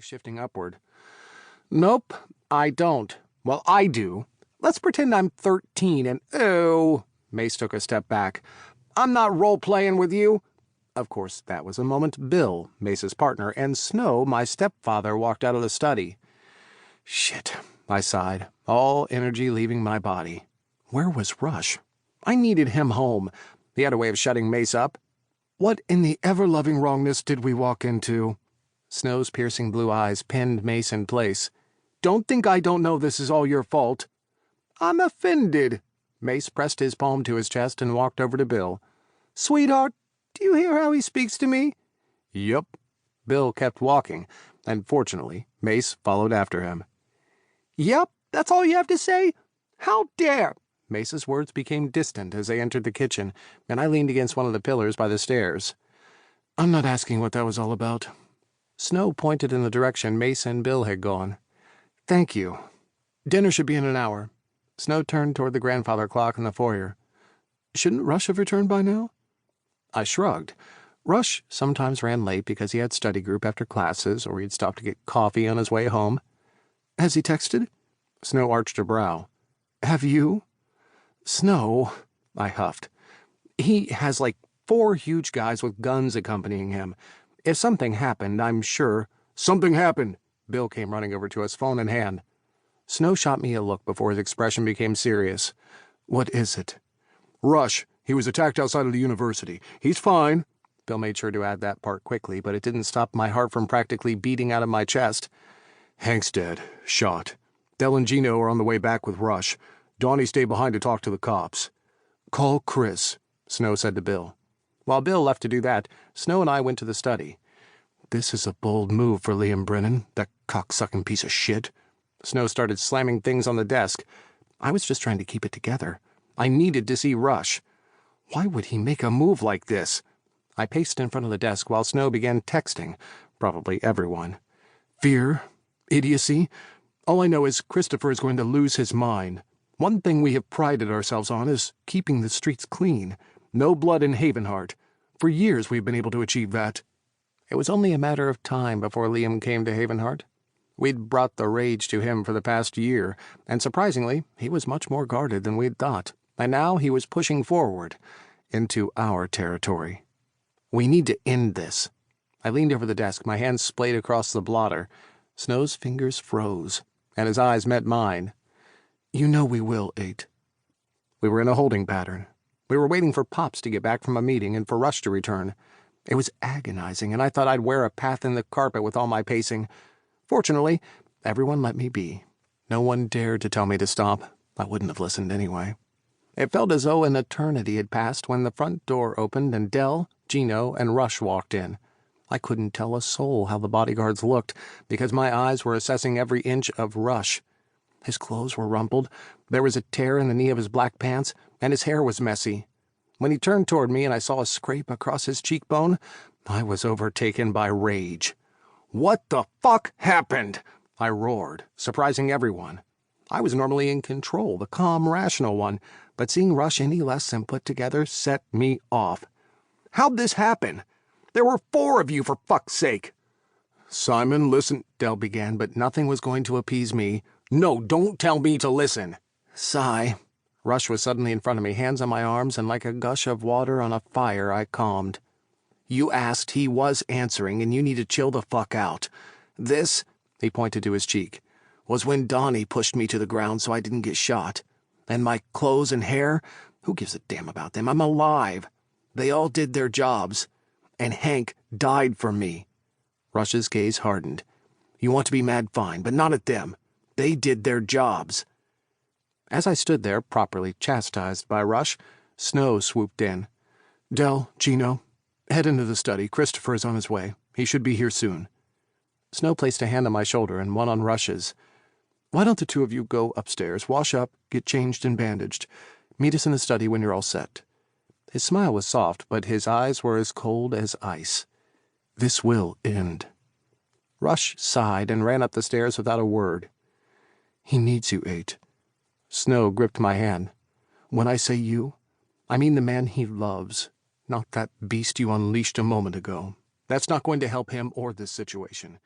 shifting upward. Nope, I don't. Well, I do. Let's pretend I'm 13 and— Oh! Mace took a step back. I'm not role-playing with you. Of course, that was the moment Bill, Mace's partner, and Snow, my stepfather, walked out of the study. Shit, I sighed, all energy leaving my body. Where was Rush? I needed him home. He had a way of shutting Mace up. What in the ever-loving wrongness did we walk into? Snow's piercing blue eyes pinned Mace in place. Don't think I don't know this is all your fault. I'm offended. Mace pressed his palm to his chest and walked over to Bill. Sweetheart, do you hear how he speaks to me? Yup. Bill kept walking, and fortunately, Mace followed after him. Yep, that's all you have to say? How dare! Mace's words became distant as they entered the kitchen, and I leaned against one of the pillars by the stairs. I'm not asking what that was all about. Snow pointed in the direction Mace and Bill had gone. Thank you. Dinner should be in an hour. Snow turned toward the grandfather clock in the foyer. Shouldn't Rush have returned by now? I shrugged. Rush sometimes ran late because he had study group after classes, or he'd stop to get coffee on his way home. Has he texted? Snow arched a brow. Have you? Snow, I huffed. He has like 4 huge guys with guns accompanying him. If something happened, I'm sure— Something happened! Bill came running over to us, phone in hand. Snow shot me a look before his expression became serious. What is it? Rush. He was attacked outside of the university. He's fine. Bill made sure to add that part quickly, but it didn't stop my heart from practically beating out of my chest. Hank's dead. Shot. Del and Gino are on the way back with Rush. Donnie stayed behind to talk to the cops. Call Chris, Snow said to Bill. While Bill left to do that, Snow and I went to the study. This is a bold move for Liam Brennan, that cocksucking piece of shit. Snow started slamming things on the desk. I was just trying to keep it together. I needed to see Rush. Why would he make a move like this? I paced in front of the desk while Snow began texting, probably everyone. Fear, idiocy. All I know is Christopher is going to lose his mind. One thing we have prided ourselves on is keeping the streets clean. No blood in Haven Hart. For years we've been able to achieve that. It was only a matter of time before Liam came to Haven Hart. We'd brought the rage to him for the past year, and surprisingly, he was much more guarded than we'd thought. And now he was pushing forward into our territory. We need to end this. I leaned over the desk, my hands splayed across the blotter. Snow's fingers froze, and his eyes met mine. You know we will, 8. We were in a holding pattern. We were waiting for Pops to get back from a meeting and for Rush to return. It was agonizing, and I thought I'd wear a path in the carpet with all my pacing. Fortunately, everyone let me be. No one dared to tell me to stop. I wouldn't have listened anyway. It felt as though an eternity had passed when the front door opened and Del, Gino, and Rush walked in. I couldn't tell a soul how the bodyguards looked because my eyes were assessing every inch of Rush. His clothes were rumpled, there was a tear in the knee of his black pants, and his hair was messy. When he turned toward me and I saw a scrape across his cheekbone, I was overtaken by rage. What the fuck happened? I roared, surprising everyone. I was normally in control, the calm, rational one, but seeing Rush any less than put together set me off. How'd this happen? There were 4 of you, for fuck's sake. Simon, listen, Del began, but nothing was going to appease me. No, don't tell me to listen. Sigh. Rush was suddenly in front of me, hands on my arms, and like a gush of water on a fire, I calmed. You asked, he was answering, and you need to chill the fuck out. This, he pointed to his cheek, was when Donnie pushed me to the ground so I didn't get shot. And my clothes and hair, who gives a damn about them? I'm alive. They all did their jobs. And Hank died for me. Rush's gaze hardened. You want to be mad, fine, but not at them. They did their jobs. As I stood there, properly chastised by Rush, Snow swooped in. Del, Gino, head into the study. Christopher is on his way. He should be here soon. Snow placed a hand on my shoulder and one on Rush's. Why don't the 2 of you go upstairs, wash up, get changed and bandaged. Meet us in the study when you're all set. His smile was soft, but his eyes were as cold as ice. This will end. Rush sighed and ran up the stairs without a word. He needs you, 8. Snow gripped my hand. When I say you, I mean the man he loves, not that beast you unleashed a moment ago. That's not going to help him or this situation.